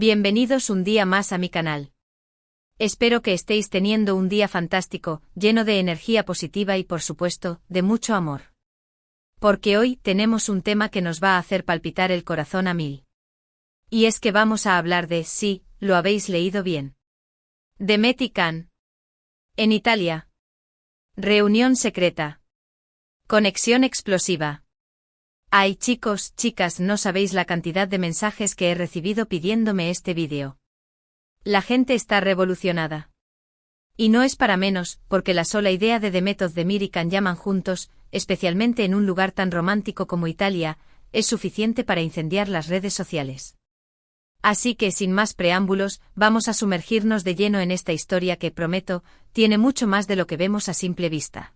Bienvenidos un día más a mi canal. Espero que estéis teniendo un día fantástico, lleno de energía positiva y por supuesto, de mucho amor. Porque hoy tenemos un tema que nos va a hacer palpitar el corazón a mil. Y es que vamos a hablar de, sí, lo habéis leído bien. Demet y Can. En Italia. Reunión secreta. Conexión explosiva. Ay chicos, chicas, no sabéis la cantidad de mensajes que he recibido pidiéndome este vídeo. La gente está revolucionada. Y no es para menos, porque la sola idea de Demet Özdemir y Can Yaman juntos, especialmente en un lugar tan romántico como Italia, es suficiente para incendiar las redes sociales. Así que sin más preámbulos, vamos a sumergirnos de lleno en esta historia que, prometo, tiene mucho más de lo que vemos a simple vista.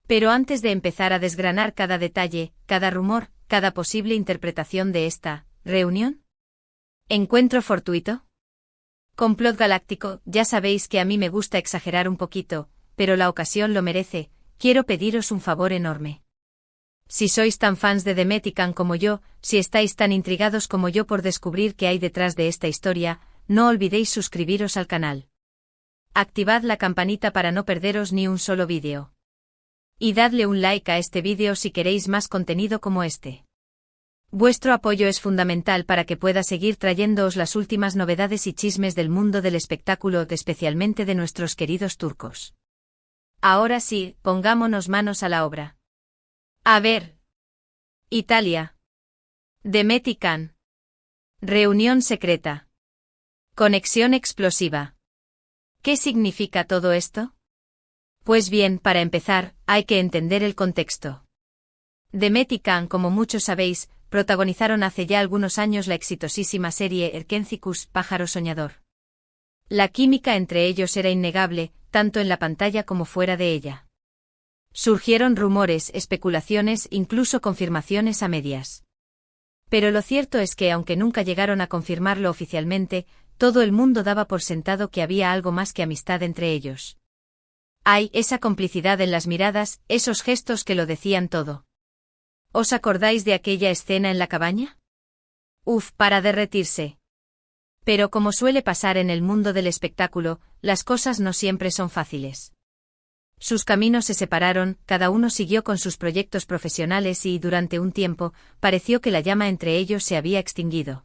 Pero antes de empezar a desgranar cada detalle, cada rumor, cada posible interpretación de esta reunión. ¿Encuentro fortuito? Complot galáctico, ya sabéis que a mí me gusta exagerar un poquito, pero la ocasión lo merece, quiero pediros un favor enorme. Si sois tan fans de Demet y Can como yo, si estáis tan intrigados como yo por descubrir qué hay detrás de esta historia, no olvidéis suscribiros al canal. Activad la campanita para no perderos ni un solo vídeo. Y dadle un like a este vídeo si queréis más contenido como este. Vuestro apoyo es fundamental para que pueda seguir trayéndoos las últimas novedades y chismes del mundo del espectáculo, especialmente de nuestros queridos turcos. Ahora sí, pongámonos manos a la obra. A ver. Italia. Demet y Can. Reunión secreta. Conexión explosiva. ¿Qué significa todo esto? Pues bien, para empezar, hay que entender el contexto. Demet y Can, como muchos sabéis, protagonizaron hace ya algunos años la exitosísima serie Erkenzicus, Pájaro Soñador. La química entre ellos era innegable, tanto en la pantalla como fuera de ella. Surgieron rumores, especulaciones, incluso confirmaciones a medias. Pero lo cierto es que aunque nunca llegaron a confirmarlo oficialmente, todo el mundo daba por sentado que había algo más que amistad entre ellos. Hay esa complicidad en las miradas, esos gestos que lo decían todo. ¿Os acordáis de aquella escena en la cabaña? Uf, para derretirse. Pero como suele pasar en el mundo del espectáculo, las cosas no siempre son fáciles. Sus caminos se separaron, cada uno siguió con sus proyectos profesionales y, durante un tiempo, pareció que la llama entre ellos se había extinguido.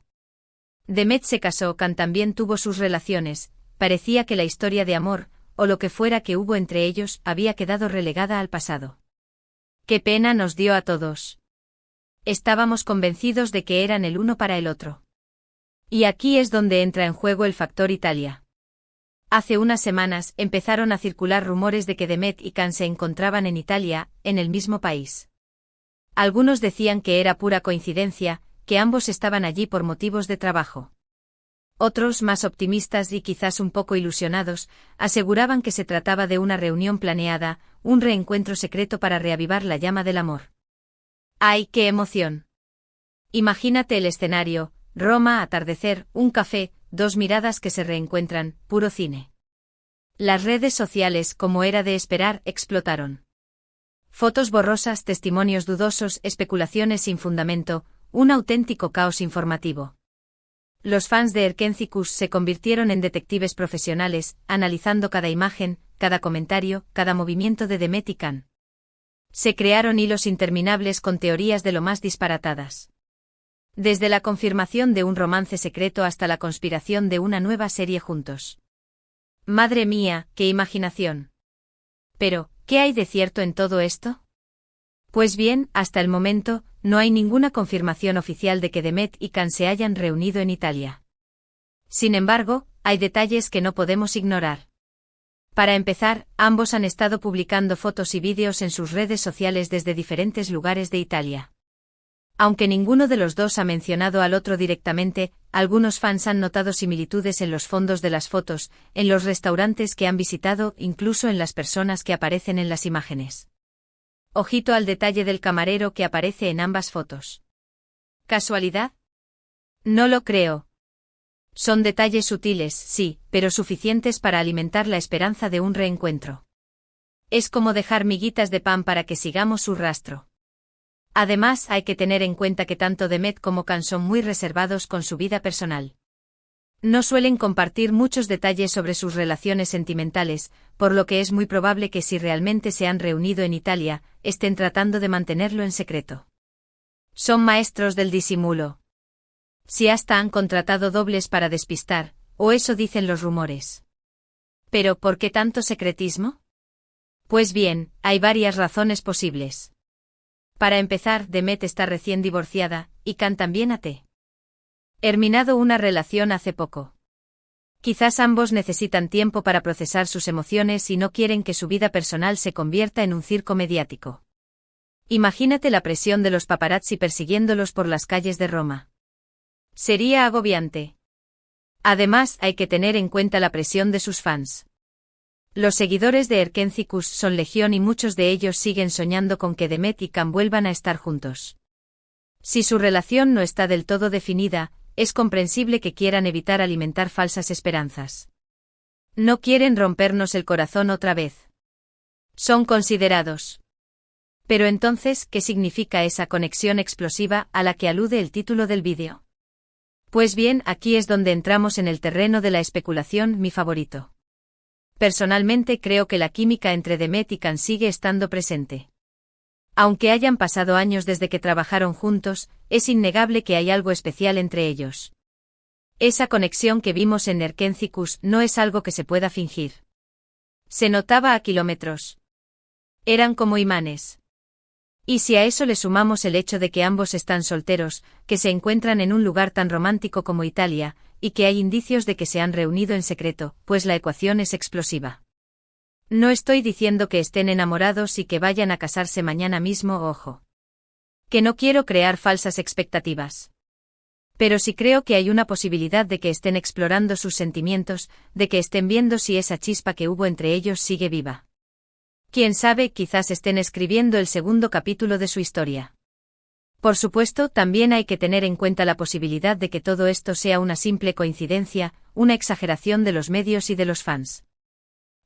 Demet se casó, Can también tuvo sus relaciones, parecía que la historia de amor, o lo que fuera que hubo entre ellos, había quedado relegada al pasado. ¡Qué pena nos dio a todos! Estábamos convencidos de que eran el uno para el otro. Y aquí es donde entra en juego el factor Italia. Hace unas semanas empezaron a circular rumores de que Demet y Can se encontraban en Italia, en el mismo país. Algunos decían que era pura coincidencia, que ambos estaban allí por motivos de trabajo. Otros, más optimistas y quizás un poco ilusionados, aseguraban que se trataba de una reunión planeada, un reencuentro secreto para reavivar la llama del amor. ¡Ay, qué emoción! Imagínate el escenario: Roma, atardecer, un café, dos miradas que se reencuentran, puro cine. Las redes sociales, como era de esperar, explotaron. Fotos borrosas, testimonios dudosos, especulaciones sin fundamento, un auténtico caos informativo. Los fans de Erkenzicus se convirtieron en detectives profesionales, analizando cada imagen, cada comentario, cada movimiento de Demet y Can. Se crearon hilos interminables con teorías de lo más disparatadas. Desde la confirmación de un romance secreto hasta la conspiración de una nueva serie juntos. Madre mía, qué imaginación. Pero, ¿qué hay de cierto en todo esto? Pues bien, hasta el momento, no hay ninguna confirmación oficial de que Demet y Can se hayan reunido en Italia. Sin embargo, hay detalles que no podemos ignorar. Para empezar, ambos han estado publicando fotos y vídeos en sus redes sociales desde diferentes lugares de Italia. Aunque ninguno de los dos ha mencionado al otro directamente, algunos fans han notado similitudes en los fondos de las fotos, en los restaurantes que han visitado, incluso en las personas que aparecen en las imágenes. Ojito al detalle del camarero que aparece en ambas fotos. ¿Casualidad? No lo creo. Son detalles sutiles, sí, pero suficientes para alimentar la esperanza de un reencuentro. Es como dejar miguitas de pan para que sigamos su rastro. Además, hay que tener en cuenta que tanto Demet como Can son muy reservados con su vida personal. No suelen compartir muchos detalles sobre sus relaciones sentimentales, por lo que es muy probable que si realmente se han reunido en Italia, estén tratando de mantenerlo en secreto. Son maestros del disimulo. Si hasta han contratado dobles para despistar, o eso dicen los rumores. ¿Pero por qué tanto secretismo? Pues bien, hay varias razones posibles. Para empezar, Demet está recién divorciada, y Can también ha terminado una relación hace poco. Quizás ambos necesitan tiempo para procesar sus emociones y no quieren que su vida personal se convierta en un circo mediático. Imagínate la presión de los paparazzi persiguiéndolos por las calles de Roma. Sería agobiante. Además, hay que tener en cuenta la presión de sus fans. Los seguidores de Erkenci-Kuş son legión y muchos de ellos siguen soñando con que Demet y Can vuelvan a estar juntos. Si su relación no está del todo definida, es comprensible que quieran evitar alimentar falsas esperanzas. No quieren rompernos el corazón otra vez. Son considerados. Pero entonces, ¿qué significa esa conexión explosiva a la que alude el título del vídeo? Pues bien, aquí es donde entramos en el terreno de la especulación, mi favorito. Personalmente creo que la química entre Demet y Can sigue estando presente. Aunque hayan pasado años desde que trabajaron juntos, es innegable que hay algo especial entre ellos. Esa conexión que vimos en Erkenci-Kuş no es algo que se pueda fingir. Se notaba a kilómetros. Eran como imanes. Y si a eso le sumamos el hecho de que ambos están solteros, que se encuentran en un lugar tan romántico como Italia, y que hay indicios de que se han reunido en secreto, pues la ecuación es explosiva. No estoy diciendo que estén enamorados y que vayan a casarse mañana mismo, ojo. Que no quiero crear falsas expectativas. Pero sí creo que hay una posibilidad de que estén explorando sus sentimientos, de que estén viendo si esa chispa que hubo entre ellos sigue viva. Quién sabe, quizás estén escribiendo el segundo capítulo de su historia. Por supuesto, también hay que tener en cuenta la posibilidad de que todo esto sea una simple coincidencia, una exageración de los medios y de los fans.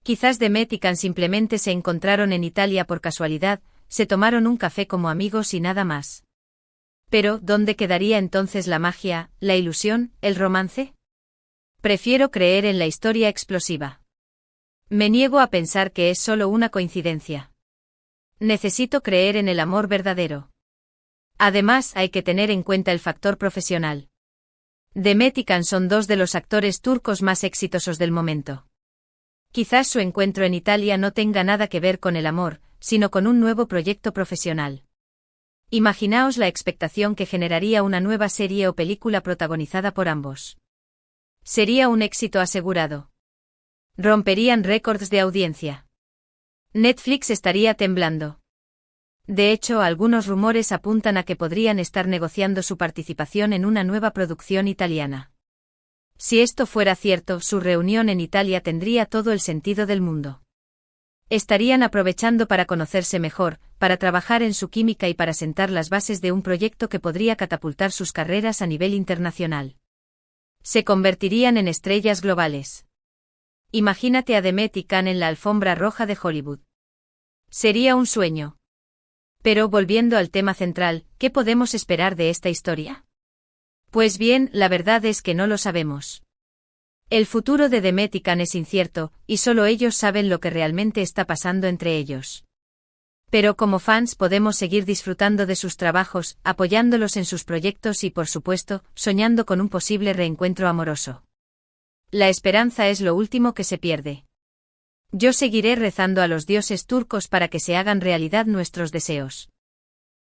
Quizás Demet y Can simplemente se encontraron en Italia por casualidad, se tomaron un café como amigos y nada más. Pero, ¿dónde quedaría entonces la magia, la ilusión, el romance? Prefiero creer en la historia explosiva. Me niego a pensar que es solo una coincidencia. Necesito creer en el amor verdadero. Además, hay que tener en cuenta el factor profesional. Demet y Can son dos de los actores turcos más exitosos del momento. Quizás su encuentro en Italia no tenga nada que ver con el amor, sino con un nuevo proyecto profesional. Imaginaos la expectación que generaría una nueva serie o película protagonizada por ambos. Sería un éxito asegurado. Romperían récords de audiencia. Netflix estaría temblando. De hecho, algunos rumores apuntan a que podrían estar negociando su participación en una nueva producción italiana. Si esto fuera cierto, su reunión en Italia tendría todo el sentido del mundo. Estarían aprovechando para conocerse mejor, para trabajar en su química y para sentar las bases de un proyecto que podría catapultar sus carreras a nivel internacional. Se convertirían en estrellas globales. Imagínate a Demet y Can en la alfombra roja de Hollywood. Sería un sueño. Pero volviendo al tema central, ¿qué podemos esperar de esta historia? Pues bien, la verdad es que no lo sabemos. El futuro de Demet y Can es incierto, y solo ellos saben lo que realmente está pasando entre ellos. Pero como fans podemos seguir disfrutando de sus trabajos, apoyándolos en sus proyectos y por supuesto, soñando con un posible reencuentro amoroso. La esperanza es lo último que se pierde. Yo seguiré rezando a los dioses turcos para que se hagan realidad nuestros deseos.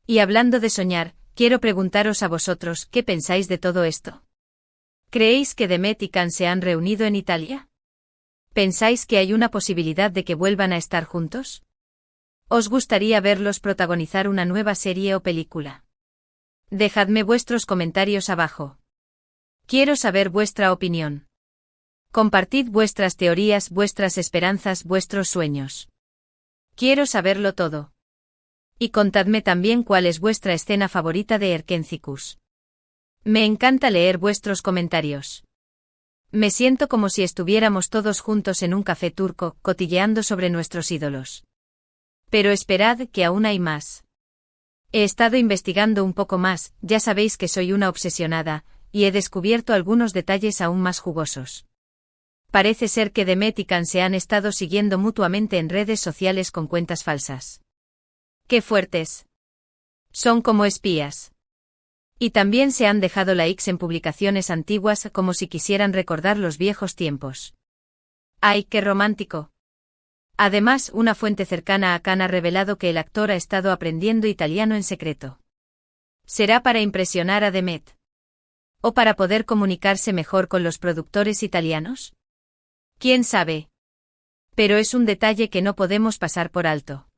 Y hablando de soñar, quiero preguntaros a vosotros, ¿qué pensáis de todo esto? ¿Creéis que Demet y Can se han reunido en Italia? ¿Pensáis que hay una posibilidad de que vuelvan a estar juntos? ¿Os gustaría verlos protagonizar una nueva serie o película? Dejadme vuestros comentarios abajo. Quiero saber vuestra opinión. Compartid vuestras teorías, vuestras esperanzas, vuestros sueños. Quiero saberlo todo. Y contadme también cuál es vuestra escena favorita de Erkenci-Kuş. Me encanta leer vuestros comentarios. Me siento como si estuviéramos todos juntos en un café turco, cotilleando sobre nuestros ídolos. Pero esperad, que aún hay más. He estado investigando un poco más, ya sabéis que soy una obsesionada, y he descubierto algunos detalles aún más jugosos. Parece ser que Demet y Can se han estado siguiendo mutuamente en redes sociales con cuentas falsas. ¡Qué fuertes! Son como espías. Y también se han dejado likes en publicaciones antiguas como si quisieran recordar los viejos tiempos. ¡Ay, qué romántico! Además, una fuente cercana a Can ha revelado que el actor ha estado aprendiendo italiano en secreto. ¿Será para impresionar a Demet? ¿O para poder comunicarse mejor con los productores italianos? ¿Quién sabe? Pero es un detalle que no podemos pasar por alto.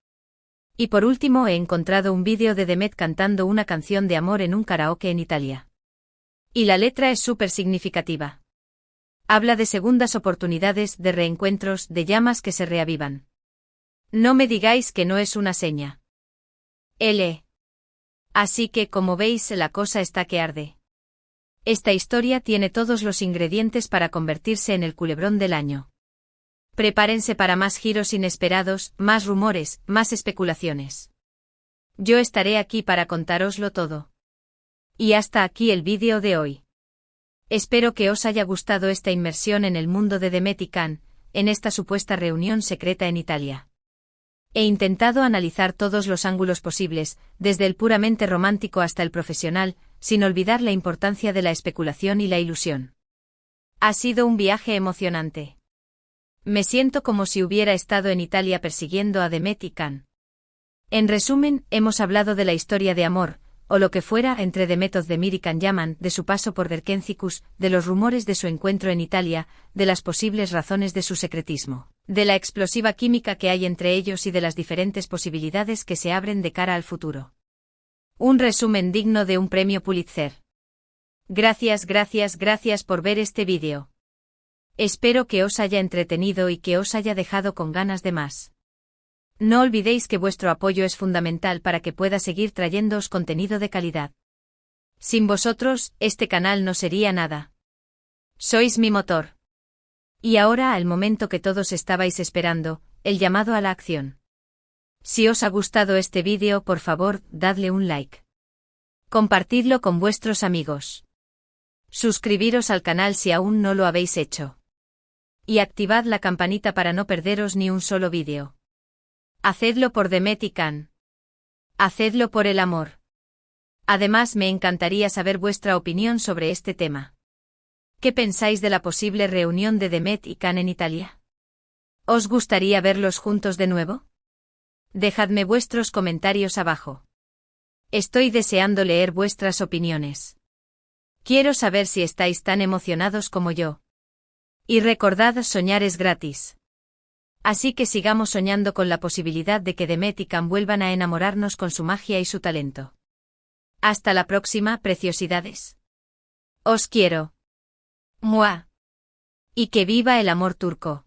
Y por último he encontrado un vídeo de Demet cantando una canción de amor en un karaoke en Italia. Y la letra es súper significativa. Habla de segundas oportunidades, de reencuentros, de llamas que se reavivan. No me digáis que no es una seña. Así que, como veis, la cosa está que arde. Esta historia tiene todos los ingredientes para convertirse en el culebrón del año. Prepárense para más giros inesperados, más rumores, más especulaciones. Yo estaré aquí para contároslo todo. Y hasta aquí el vídeo de hoy. Espero que os haya gustado esta inmersión en el mundo de Demet y Can, en esta supuesta reunión secreta en Italia. He intentado analizar todos los ángulos posibles, desde el puramente romántico hasta el profesional, sin olvidar la importancia de la especulación y la ilusión. Ha sido un viaje emocionante. Me siento como si hubiera estado en Italia persiguiendo a Demet y Can. En resumen, hemos hablado de la historia de amor, o lo que fuera, entre Demet Özdemir y Can Yaman, de su paso por Derkencicus, de los rumores de su encuentro en Italia, de las posibles razones de su secretismo, de la explosiva química que hay entre ellos y de las diferentes posibilidades que se abren de cara al futuro. Un resumen digno de un premio Pulitzer. Gracias por ver este vídeo. Espero que os haya entretenido y que os haya dejado con ganas de más. No olvidéis que vuestro apoyo es fundamental para que pueda seguir trayéndoos contenido de calidad. Sin vosotros, este canal no sería nada. Sois mi motor. Y ahora el momento que todos estabais esperando, el llamado a la acción. Si os ha gustado este vídeo, por favor, dadle un like. Compartidlo con vuestros amigos. Suscribiros al canal si aún no lo habéis hecho. Y activad la campanita para no perderos ni un solo vídeo. Hacedlo por Demet y Can. Hacedlo por el amor. Además, me encantaría saber vuestra opinión sobre este tema. ¿Qué pensáis de la posible reunión de Demet y Can en Italia? ¿Os gustaría verlos juntos de nuevo? Dejadme vuestros comentarios abajo. Estoy deseando leer vuestras opiniones. Quiero saber si estáis tan emocionados como yo. Y recordad, soñar es gratis. Así que sigamos soñando con la posibilidad de que Demet y Can vuelvan a enamorarnos con su magia y su talento. Hasta la próxima, preciosidades. Os quiero. ¡Mua! Y que viva el amor turco.